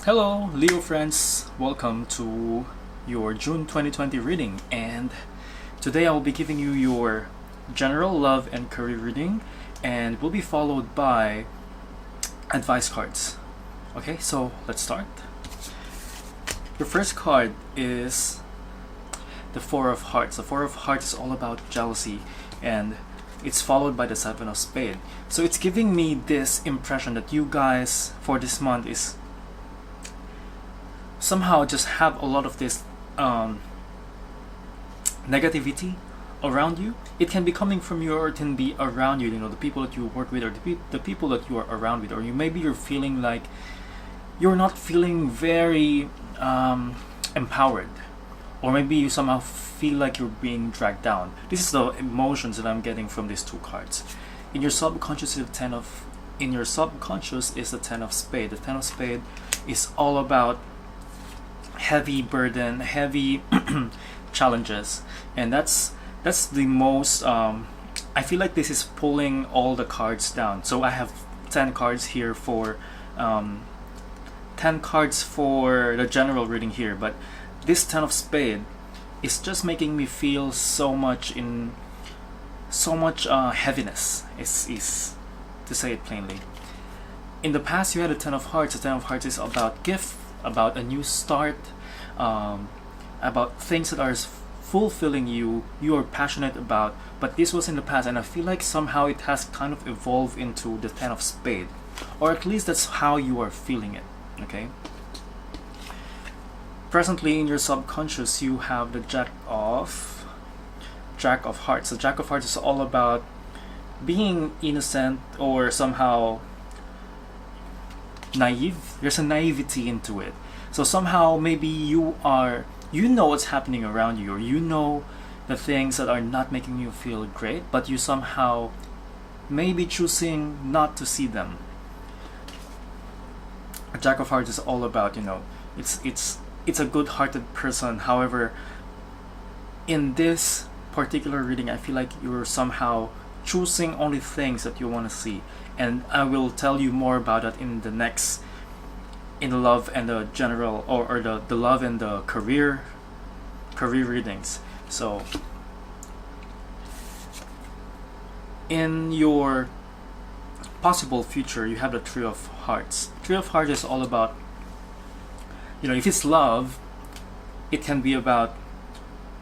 Hello, Leo friends. Welcome to your June 2020 reading, and today I will be giving you your general love and career reading, and will be followed by advice cards. Okay, so let's start. Your first card is the Four of Hearts. The Four of Hearts is all about jealousy, and it's followed by the Seven of Spades. So it's giving me this impression that you guys for this month is somehow just have a lot of this negativity around you. It can be coming from you, or it can be around you, the people that you work with, or the people that you are around with, or maybe you're feeling like you're not feeling very empowered, or maybe you somehow feel like you're being dragged down. This is the emotions that I'm getting from these two cards. In your subconscious is the Ten of Spades. The Ten of Spades is all about heavy burden, heavy challenges, and that's the most I feel like this is pulling all the cards down. So I have 10 cards here for 10 cards for the general reading here, but this Ten of Spades is just making me feel so much heaviness is to say it plainly. In the past you had a Ten of Hearts. The Ten of Hearts is about gift, about a new start, about things that are fulfilling you are passionate about. But this was in the past, and I feel like somehow it has kind of evolved into the Ten of Spades, or at least that's how you are feeling it. Okay, presently in your subconscious you have the Jack of Hearts. The Jack of Hearts is all about being innocent, or somehow naive. There's a naivety into it. So somehow maybe you know what's happening around you, or you know the things that are not making you feel great, but you somehow maybe choosing not to see them. A Jack of Hearts is all about, it's a good-hearted person. However, in this particular reading, I feel like you're somehow choosing only things that you want to see, and I will tell you more about that in the next, in the love and the general, or the love and the career readings. So in your possible future you have the Three of Hearts. Three of Hearts is all about, if it's love, it can be about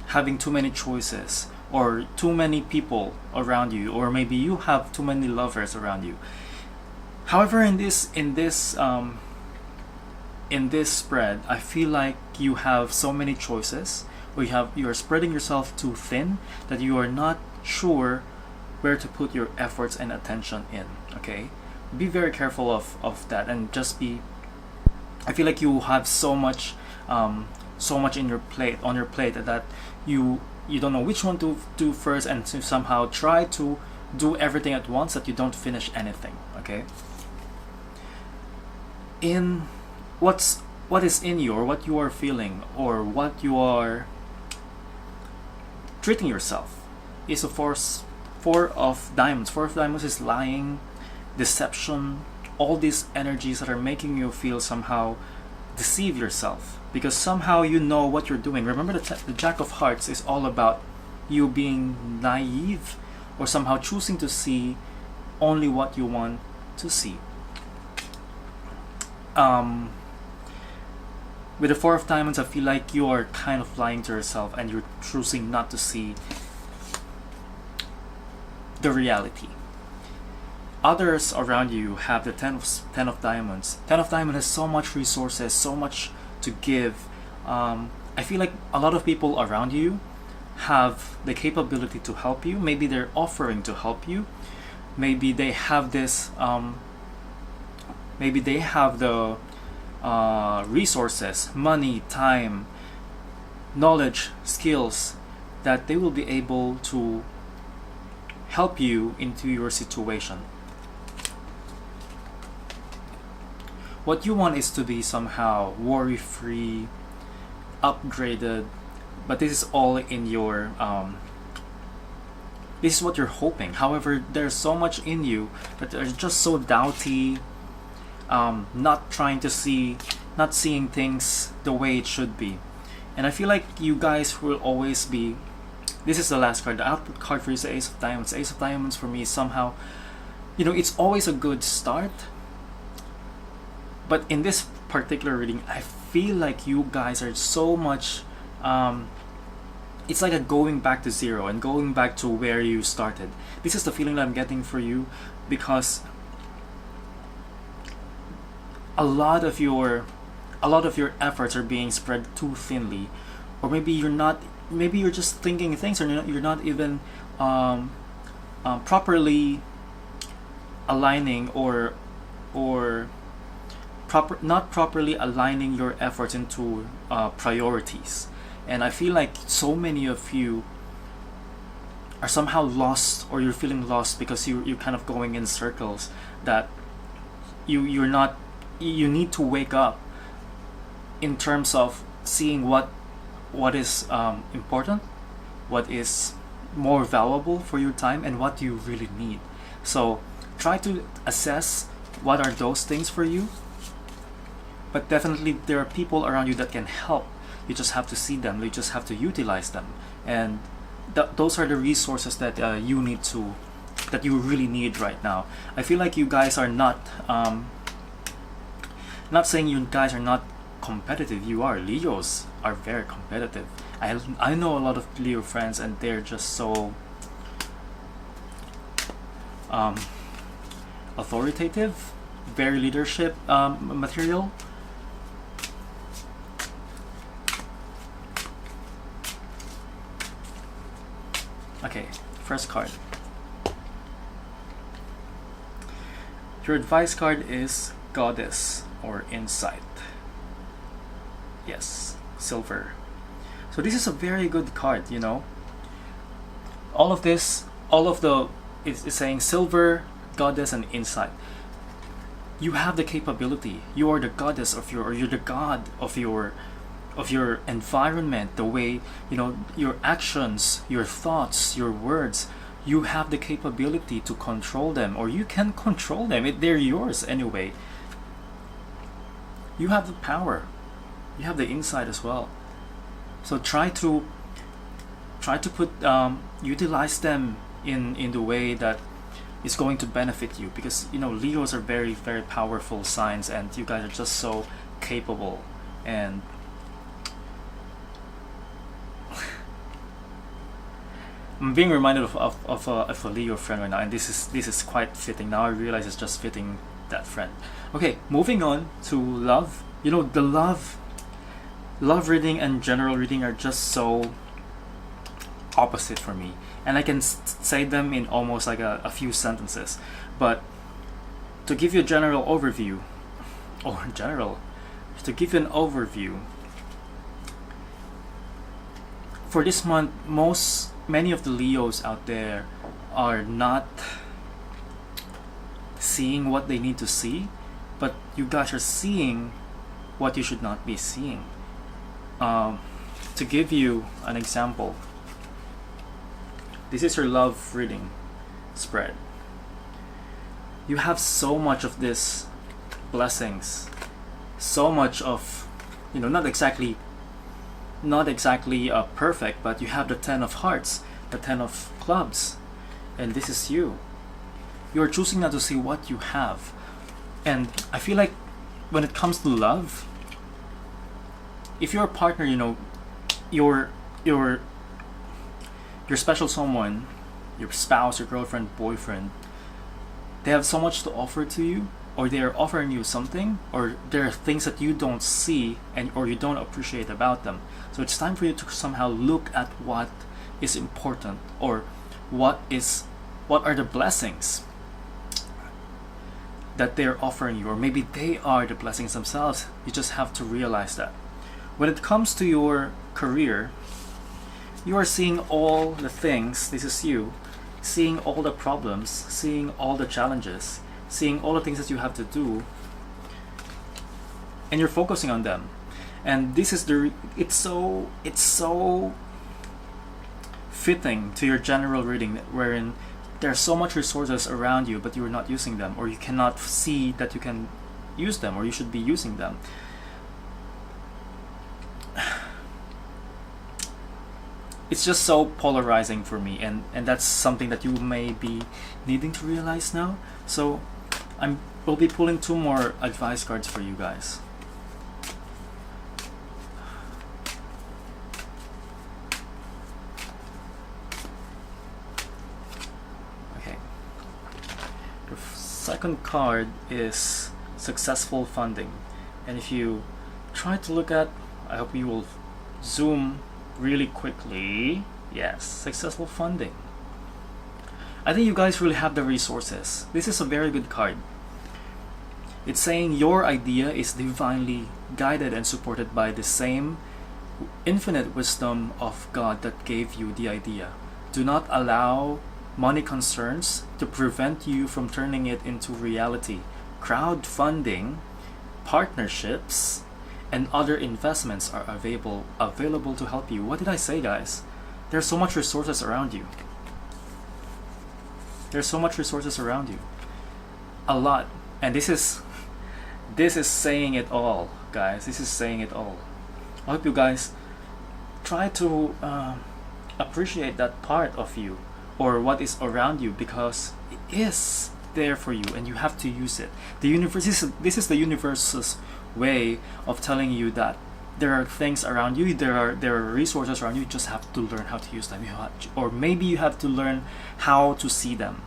having too many choices, or too many people around you, or maybe you have too many lovers around you. However, in this spread, I feel like you have so many choices, or you are spreading yourself too thin, that you are not sure where to put your efforts and attention in. Okay, be very careful of that, and just be. I feel like you have so much on your plate that you don't know which one to do first, and to somehow try to do everything at once, that you don't finish anything. Okay, in what is in you, or what you are feeling, or what you are treating yourself, is of course Four of Diamonds. Four of Diamonds is lying, deception, all these energies that are making you feel somehow deceive yourself, because somehow you know what you're doing. Remember, the Jack of Hearts is all about you being naive, or somehow choosing to see only what you want to see. With the Four of Diamonds, I feel like you are kind of lying to yourself, and you're choosing not to see the reality. Others around you have the Ten of Diamonds. Ten of Diamonds has so much resources, so much to give. I feel like a lot of people around you have the capability to help you. Maybe they're offering to help you. Maybe they have this. Maybe they have the resources, money, time, knowledge, skills, that they will be able to help you into your situation. What you want is to be somehow worry-free, upgraded, but this is all in your this is what you're hoping. However, there's so much in you that are just so doubty, not trying to see not seeing things the way it should be. And I feel like you guys will always be. This is the last card. The output card for you is the Ace of Diamonds. Ace of Diamonds for me is somehow, it's always a good start. But in this particular reading, I feel like you guys are so much. It's like a going back to zero and going back to where you started. This is the feeling that I'm getting for you, because a lot of your efforts are being spread too thinly, or maybe you're not. Maybe you're just thinking things, or you're not even properly aligning not properly aligning your efforts into priorities. And I feel like so many of you are somehow lost, or you're feeling lost because you're kind of going in circles, that you need to wake up in terms of seeing what is important, what is more valuable for your time, and what you really need. So try to assess what are those things for you. But definitely there are people around you that can help. You just have to see them. You just have to utilize them. And those are the resources that you really need right now. I feel like you guys are not saying you guys are not competitive. You are. Leos are very competitive. I know a lot of Leo friends, and they're just so authoritative, very leadership material. Okay, first card. Your advice card is Goddess or Insight. Yes, silver. So this is a very good card, All of the it's saying silver, Goddess, and Insight. You have the capability. You are the goddess of you're the god of your environment, the way, your actions, your thoughts, your words. You have the capability to control them, or you can control them. They're yours anyway. You have the power. You have the insight as well. So try to put utilize them in the way that is going to benefit you, because Leos are very, very powerful signs, and you guys are just so capable. And I'm being reminded of a Leo friend right now, and this is quite fitting. Now I realize it's just fitting that friend. Okay, moving on to love. The love reading and general reading are just so opposite for me, and I can say them in almost like a few sentences. But to give you a general overview, for this month, many of the Leos out there are not seeing what they need to see, but you guys are seeing what you should not be seeing. To give you an example, this is your love reading spread. You have so much of this blessings, so much of, not exactly perfect, but you have the 10 of hearts, the 10 of clubs, and this is you. You're choosing not to see what you have. And I feel like when it comes to love, if you're a partner, your special someone, your spouse, your girlfriend, boyfriend, they have so much to offer to you, or they are offering you something, or there are things that you don't see or you don't appreciate about them. So it's time for you to somehow look at what is important, or what are the blessings that they're offering you, or maybe they are the blessings themselves. You just have to realize that. When it comes to your career, you are seeing all the things. This is you seeing all the problems, seeing all the challenges, seeing all the things that you have to do, and you're focusing on them. And this is it's so fitting to your general reading, wherein there's so much resources around you, but you're not using them, or you cannot see that you can use them, or you should be using them. it's just so polarizing for me, and that's something that you may be needing to realize now. So we'll be pulling two more advice cards for you guys. Okay. The second card is successful funding, and if you try to look at, I hope you will zoom really quickly. Yes, successful funding. I think you guys really have the resources. This is a very good card. It's saying your idea is divinely guided and supported by the same infinite wisdom of God that gave you the idea. Do not allow money concerns to prevent you from turning it into reality. Crowdfunding, partnerships, and other investments are available to help you. What did I say, guys? There's so much resources around you. There's so much resources around you. A lot. And this is saying it all, guys. This is saying it all. I hope you guys try to appreciate that part of you, or what is around you, because it is there for you and you have to use it. The universe, this is the universe's way of telling you that there are things around you, there are resources around you. You just have to learn how to use them. Or maybe you have to learn how to see them.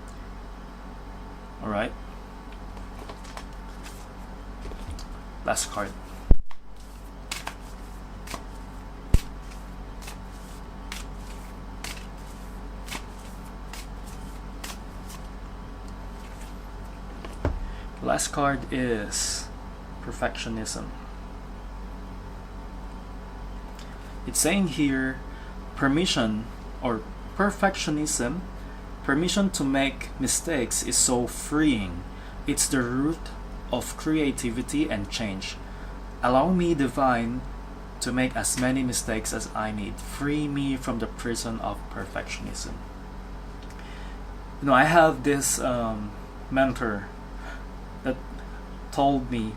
All right. Last card. The last card is perfectionism. It's saying here, permission or perfectionism, permission to make mistakes is so freeing. It's the root of creativity and change. Allow me, divine, to make as many mistakes as I need. Free me from the prison of perfectionism. You know, I have this mentor that told me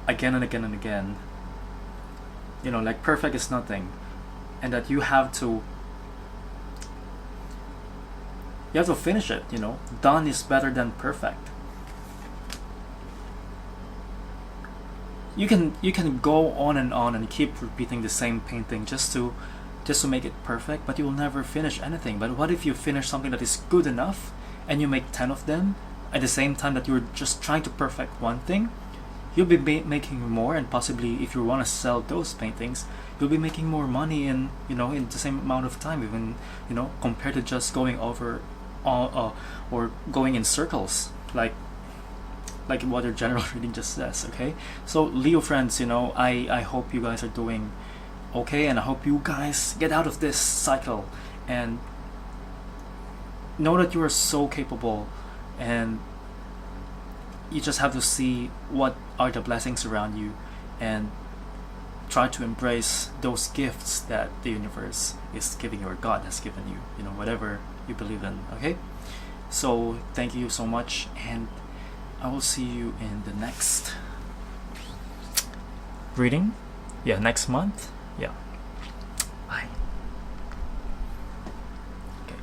again and again and again, you know, like, perfect is nothing, and that you have to finish it. You know, done is better than perfect. You can go on and keep repeating the same painting just to make it perfect, but you will never finish anything. But what if you finish something that is good enough and you make 10 of them at the same time that you're just trying to perfect one thing? You'll be making more, and possibly if you want to sell those paintings, you'll be making more money in the same amount of time, even compared to just going over or going in circles, like what your general reading just says. Okay, so Leo friends, I hope you guys are doing okay, and I hope you guys get out of this cycle and know that you are so capable, and you just have to see what are the blessings around you and try to embrace those gifts that the universe is giving you, or God has given you, whatever you believe in. Okay, so thank you so much, and I will see you in the next reading. Yeah, next month. Yeah, bye. Okay.